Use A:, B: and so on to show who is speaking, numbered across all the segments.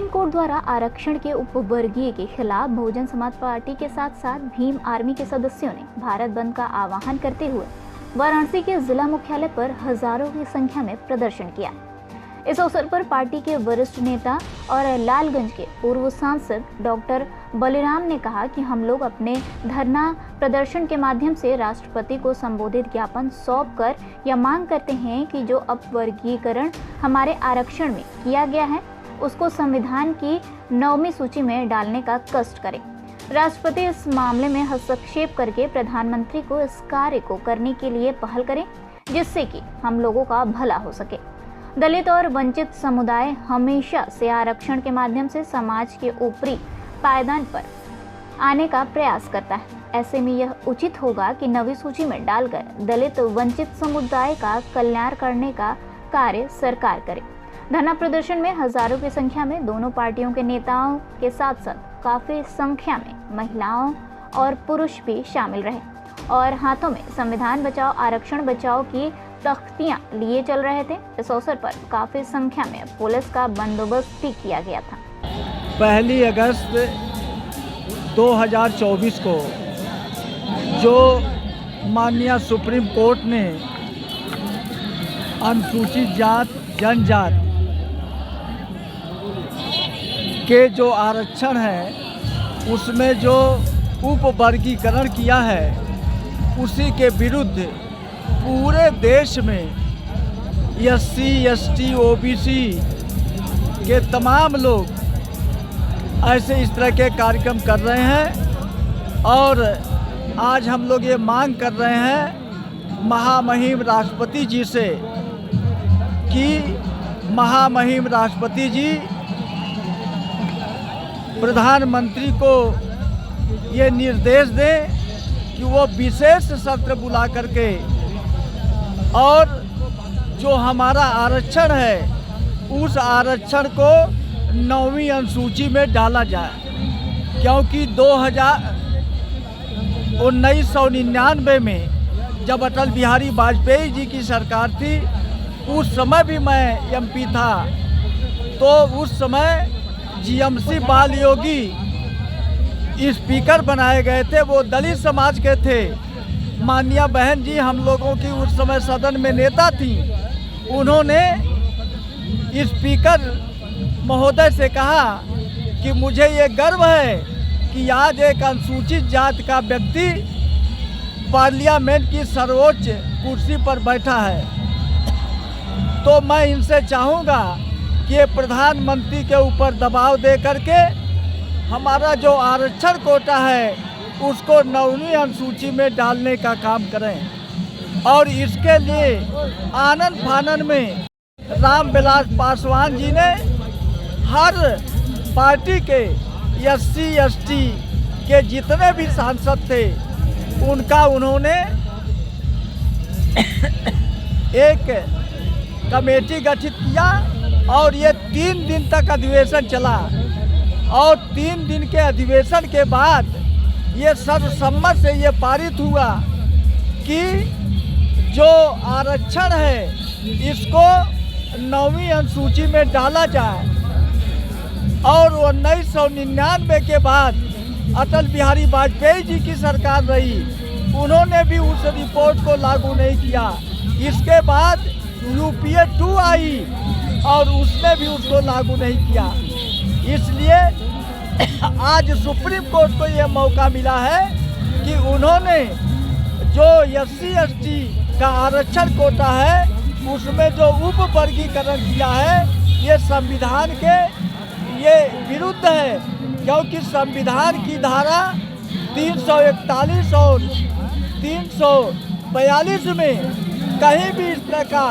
A: Supreme court द्वारा आरक्षण के उपवर्गीय के खिलाफ बहुजन समाज पार्टी के साथ साथ भीम आर्मी के सदस्यों ने भारत बंद का आह्वान करते हुए वाराणसी के जिला मुख्यालय पर हजारों की संख्या में प्रदर्शन किया। इस अवसर पर पार्टी के वरिष्ठ नेता और लालगंज के पूर्व सांसद डॉक्टर बलिराम ने कहा कि हम लोग अपने धरना प्रदर्शन के माध्यम से राष्ट्रपति को संबोधित ज्ञापन सौंप कर यह मांग करते हैं कि जो अपवर्गीकरण हमारे आरक्षण में किया गया है उसको संविधान की 9वीं सूची में डालने का कष्ट करें। राष्ट्रपति इस मामले में हस्तक्षेप करके प्रधानमंत्री को इस कार्य को करने के लिए पहल करें जिससे कि हम लोगों का भला हो सके। दलित और वंचित समुदाय हमेशा से आरक्षण के माध्यम से समाज के ऊपरी पायदान पर आने का प्रयास करता है। ऐसे में यह उचित होगा कि 9वीं सूची में डालकर दलित वंचित समुदाय का कल्याण करने का कार्य सरकार करे। धरना प्रदर्शन में हजारों की संख्या में दोनों पार्टियों के नेताओं के साथ साथ काफी संख्या में महिलाओं और पुरुष भी शामिल रहे और हाथों में संविधान बचाओ आरक्षण बचाओ की तख्तियां लिए चल रहे थे। इस अवसर पर काफी संख्या में पुलिस का बंदोबस्त भी किया गया था।
B: 1 अगस्त 2024 को जो माननीय सुप्रीम कोर्ट ने अनुसूचित जात जनजात के जो आरक्षण है उसमें जो उपवर्गीकरण किया है उसी के विरुद्ध पूरे देश में SC ST OBC के तमाम लोग ऐसे इस तरह के कार्यक्रम कर रहे हैं और आज हम लोग ये मांग कर रहे हैं महामहिम राष्ट्रपति जी से कि महामहिम राष्ट्रपति जी प्रधानमंत्री को ये निर्देश दें कि वो विशेष सत्र बुला करके और जो हमारा आरक्षण है उस आरक्षण को 9वीं अनुसूची में डाला जाए, क्योंकि 1999 में जब अटल बिहारी वाजपेयी जी की सरकार थी उस समय भी मैं MP था, तो उस समय GMC बाल योगी स्पीकर बनाए गए थे। वो दलित समाज के थे। माननीय बहन जी हम लोगों की उस समय सदन में नेता थी। उन्होंने स्पीकर महोदय से कहा कि मुझे ये गर्व है कि आज एक अनुसूचित जात का व्यक्ति पार्लियामेंट की सर्वोच्च कुर्सी पर बैठा है। तो मैं इनसे चाहूँगा कि प्रधानमंत्री के ऊपर दबाव दे करके हमारा जो आरक्षण कोटा है उसको 9वीं अनुसूची में डालने का काम करें। और इसके लिए आनन फानन में रामविलास पासवान जी ने हर पार्टी के SC ST के जितने भी सांसद थे उनका उन्होंने एक कमेटी गठित किया और ये 3 दिन तक अधिवेशन चला और 3 दिन के अधिवेशन के बाद ये सर्वसम्मत से ये पारित हुआ कि जो आरक्षण है इसको 9वीं अनुसूची में डाला जाए। और 1999 के बाद अटल बिहारी वाजपेयी जी की सरकार रही, उन्होंने भी उस रिपोर्ट को लागू नहीं किया। इसके बाद UPA 2 आई और उसने भी उसको लागू नहीं किया। इसलिए आज सुप्रीम कोर्ट को ये मौका मिला है कि उन्होंने जो SC ST का आरक्षण कोटा है उसमें जो उपवर्गीकरण किया है ये संविधान के ये विरुद्ध है, क्योंकि संविधान की धारा 341 और 342 में कहीं भी इस तरह का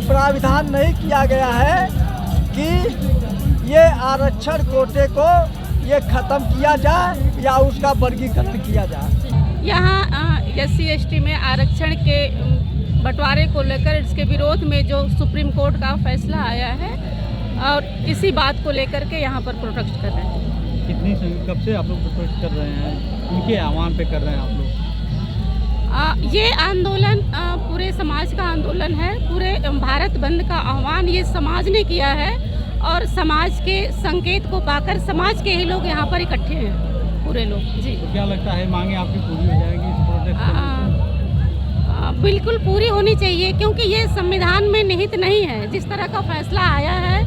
B: प्राविधान नहीं किया गया है कि ये आरक्षण कोटे को ये ख़त्म किया जाए या उसका वर्गीकरण किया जाए।
C: यहाँ SC ST में आरक्षण के बंटवारे को लेकर इसके विरोध में जो सुप्रीम कोर्ट का फैसला आया है और इसी बात को लेकर के यहाँ पर प्रोटेस्ट कर रहे हैं।
D: कब से आप लोग प्रोटेस्ट कर रहे हैं, उनके आह्वान पे कर रहे हैं आप लोग?
C: ये आंदोलन पूरे समाज का आंदोलन है। पूरे भारत बंद का आह्वान ये समाज ने किया है और समाज के संकेत को पाकर समाज के ही लोग यहाँ पर इकट्ठे हैं, पूरे लोग जी।
D: तो क्या लगता है मांगे आपकी पूरी हो जाएंगी इस प्रोटेस्ट के वजह से?
C: बिल्कुल पूरी होनी चाहिए, क्योंकि ये संविधान में निहित नहीं है। जिस तरह का फैसला आया है,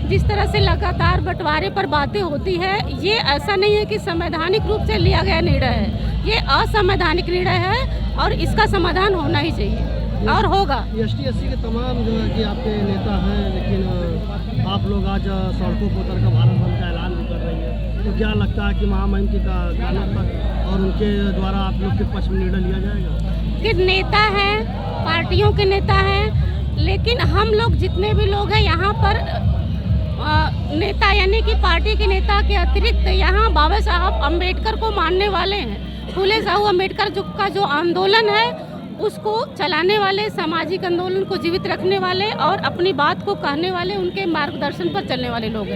C: जिस तरह से लगातार बंटवारे पर बातें होती है, ये ऐसा नहीं है कि संवैधानिक रूप से लिया गया निर्णय है, ये असंवैधानिक निर्णय है और इसका समाधान होना ही चाहिए और होगा।
E: ST/SC के तमाम जो है कि आपके नेता हैं, लेकिन आप लोग आज सड़कों पर उतर कर भारत बंद का ऐलान भी कर रही है, तो क्या लगता है कि महामहिम की गाने तक और उनके द्वारा आप लोग के पक्ष में निर्णय लिया जाएगा?
C: कि नेता हैं, पार्टियों के नेता हैं, लेकिन हम लोग जितने भी लोग हैं यहाँ पर नेता यानी कि पार्टी के नेता के अतिरिक्त यहाँ बाबा साहब अम्बेडकर को मानने वाले हैं। फूले साहू अम्बेडकर का जो आंदोलन है उसको चलाने वाले, सामाजिक आंदोलन को जीवित रखने वाले और अपनी बात को कहने वाले, उनके मार्गदर्शन पर चलने वाले लोग हैं।